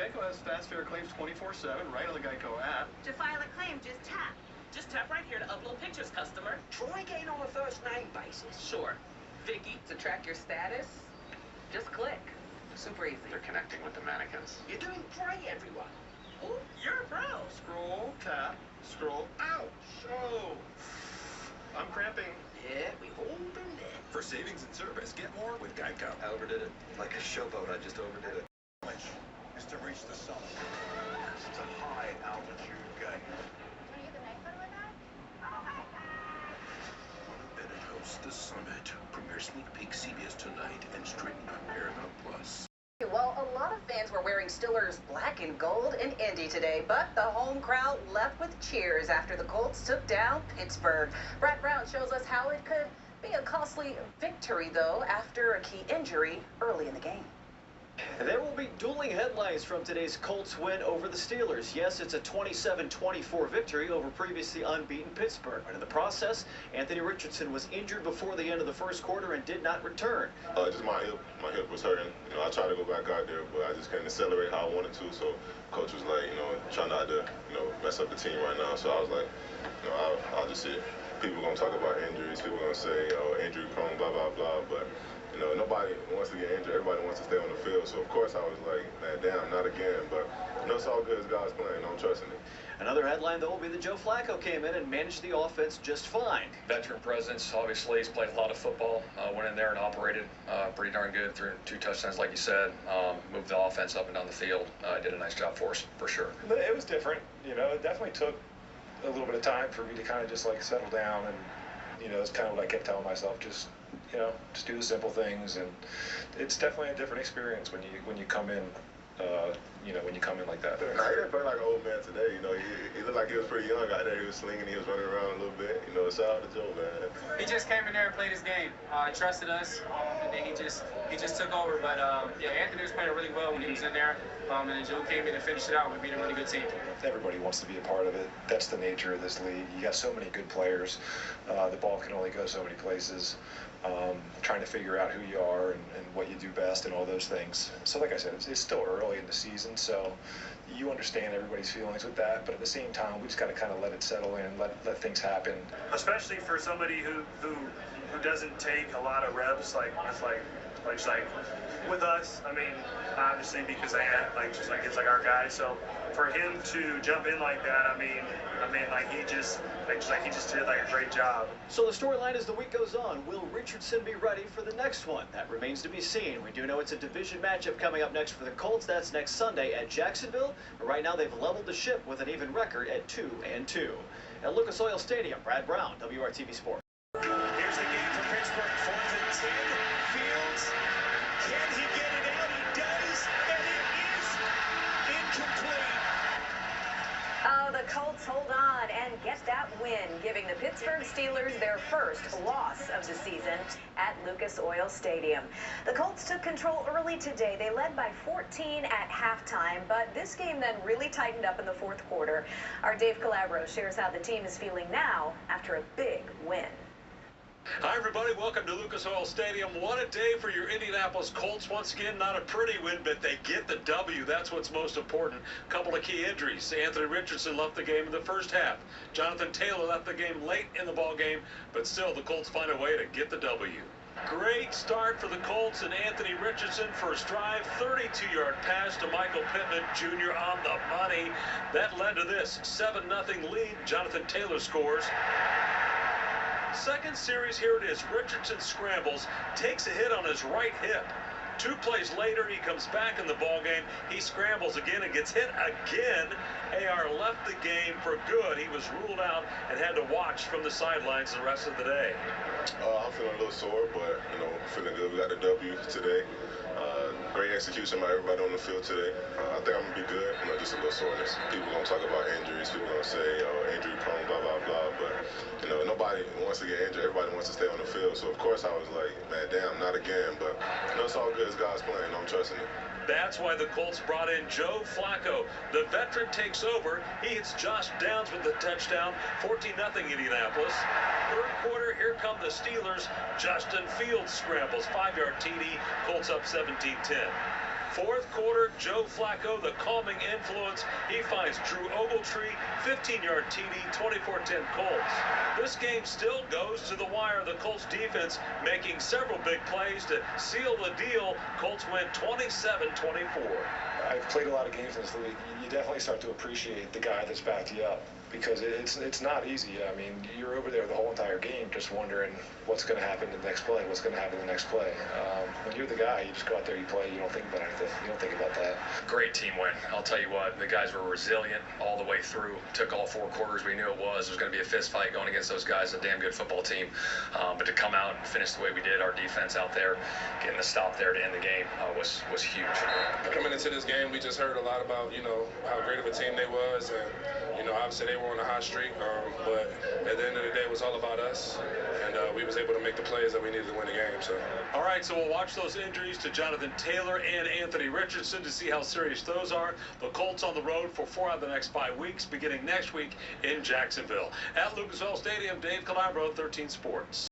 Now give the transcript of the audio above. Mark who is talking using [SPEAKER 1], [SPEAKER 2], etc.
[SPEAKER 1] Geico has fast, fair claims 24/7 right on the Geico app.
[SPEAKER 2] To file a claim, just tap.
[SPEAKER 3] Just tap right here to upload pictures, customer.
[SPEAKER 4] Try getting on a first-name basis.
[SPEAKER 3] Sure. Vicky.
[SPEAKER 5] To track your status, just click. Super easy.
[SPEAKER 1] They're connecting with the mannequins.
[SPEAKER 4] You're doing great, everyone.
[SPEAKER 3] Ooh, you're a pro.
[SPEAKER 1] Scroll, tap, scroll. Ouch! Oh! I'm cramping.
[SPEAKER 4] Yeah, we've all been there.
[SPEAKER 6] For savings and service, get more with Geico.
[SPEAKER 7] I overdid it. Like a showboat, I just overdid it.
[SPEAKER 6] Is to reach the summit. It's a high altitude game.
[SPEAKER 2] Want to get the night photo with that? Oh my God!
[SPEAKER 6] Bennett hosts the summit. Premiere sneak peek CBS tonight and streaming on Paramount Plus.
[SPEAKER 5] Well, a lot of fans were wearing Steelers black and gold in Indy today, but the home crowd left with cheers after the Colts took down Pittsburgh. Brad Brown shows us how it could be a costly victory, though, after a key injury early in the game.
[SPEAKER 8] There will be dueling headlines from today's Colts win over the Steelers. Yes, it's a 27-24 victory over previously unbeaten Pittsburgh. But in the process, Anthony Richardson was injured before the end of the first quarter and did not return.
[SPEAKER 9] Just my hip was hurting. I tried to go back out there, but I just couldn't accelerate how I wanted to. So coach was like, try not to, mess up the team right now. So I was like, I'll just sit. People gonna talk about injuries. People gonna say, injury prone, blah blah blah. But nobody wants to get injured. Everybody wants to stay on the field. So, of course, I was like, man, damn, not again. But, it's all good as God's playing. I'm trusting it.
[SPEAKER 8] Another headline, though, will be that Joe Flacco came in and managed the offense just fine.
[SPEAKER 10] Veteran presence, obviously. He's played a lot of football. Went in there and operated pretty darn good. Threw 2 touchdowns, like you said. Moved the offense up and down the field. Did a nice job for us, for sure.
[SPEAKER 11] It was different. It definitely took a little bit of time for me to kind of just, settle down. And, it's kind of what I kept telling myself, just do the simple things, and it's definitely a different experience when you come in, when you come in like that.
[SPEAKER 9] He didn't play like an old man today. He looked like he was pretty young out there. He was slinging, he was running around a little bit. Shout out to Joe, man.
[SPEAKER 12] He just came in there and played his game. Trusted us, and then he just took over. But Anthony was playing really well when he was in there, and then Joe came in and finished it out. We beat a really good team.
[SPEAKER 11] Everybody wants to be a part of it. That's the nature of this league. You got so many good players. The ball can only go so many places. Trying to figure out who you are and what you do best and all those things. So like I said, it's still early in the season, so you understand everybody's feelings with that, but at the same time, we just got to kind of let it settle in, let things happen.
[SPEAKER 13] Especially for somebody who doesn't take a lot of reps, like with us. Obviously because it's like our guy. So for him to jump in like that, he just did a great job.
[SPEAKER 8] So the storyline as the week goes on, will Richardson be ready for the next one? That remains to be seen. We do know it's a division matchup coming up next for the Colts. That's next Sunday at Jacksonville. But right now they've leveled the ship with an even record at 2-2. At Lucas Oil Stadium, Brad Brown, WRTV Sports.
[SPEAKER 6] Here's the game for Pittsburgh. 4th and 10. Fields. Can he get it out? He does, and it is incomplete.
[SPEAKER 2] Oh, the Colts hold on and get that win, giving the Pittsburgh Steelers their first loss of the season at Lucas Oil Stadium. The Colts took control early today. They led by 14 at halftime, but this game then really tightened up in the 4th quarter. Our Dave Calabro shares how the team is feeling now after a big win.
[SPEAKER 14] Hi, everybody. Welcome to Lucas Oil Stadium. What a day for your Indianapolis Colts. Once again, not a pretty win, but they get the W. That's what's most important. A couple of key injuries. Anthony Richardson left the game in the first half. Jonathan Taylor left the game late in the ball game, but still the Colts find a way to get the W. Great start for the Colts and Anthony Richardson. First drive, 32-yard pass to Michael Pittman Jr. on the money. That led to this 7-0 lead. Jonathan Taylor scores. Second series, here it is. Richardson scrambles, takes a hit on his right hip. 2 plays later, he comes back in the ballgame. He scrambles again and gets hit again. AR left the game for good. He was ruled out and had to watch from the sidelines the rest of the day.
[SPEAKER 9] I'm feeling a little sore, but, feeling good. We got the W today. Great execution by everybody on the field today. I think I'm going to be good. Just a little soreness. People going to talk about injuries. People going to say, injury prone, blah, blah, blah. But, nobody wants to get injured. Everybody wants to stay on the field. So, of course, I was like, man, damn, not again. But, it's all good as God's playing. I'm trusting it.
[SPEAKER 14] That's why the Colts brought in Joe Flacco. The veteran takes over. He hits Josh Downs with the touchdown. 14-0 Indianapolis. Third quarter, here come the Steelers. Justin Fields scrambles. 5-yard TD. Colts up 17-10. Fourth quarter, Joe Flacco, the calming influence. He finds Drew Ogletree, 15-yard TD, 24-10 Colts. This game still goes to the wire. The Colts defense making several big plays to seal the deal. Colts win 27-24.
[SPEAKER 11] I've played a lot of games in this league. You definitely start to appreciate the guy that's backed you up, because it's not easy. I mean, you're over there the whole entire game just wondering what's going to happen in the next play, what's going to happen in the next play. When you're the guy, you just go out there, you play, you don't think about anything. You don't think about that.
[SPEAKER 10] Great team win. I'll tell you what, the guys were resilient all the way through. Took all 4 quarters. We knew it was going to be a fist fight going against those guys, a damn good football team. But to come out and finish the way we did, our defense out there, getting the stop there to end the game was huge.
[SPEAKER 15] Coming into this game, we just heard a lot about, how great of a team they was, and, obviously they were on a hot streak, but at the end of the day, it was all about us, and we was able to make the plays that we needed to win the game. So.
[SPEAKER 14] All right, so we'll watch those injuries to Jonathan Taylor and Anthony Richardson to see how serious those are. The Colts on the road for 4 out of the next 5 weeks, beginning next week in Jacksonville. At Lucas Oil Stadium, Dave Calabro, 13 Sports.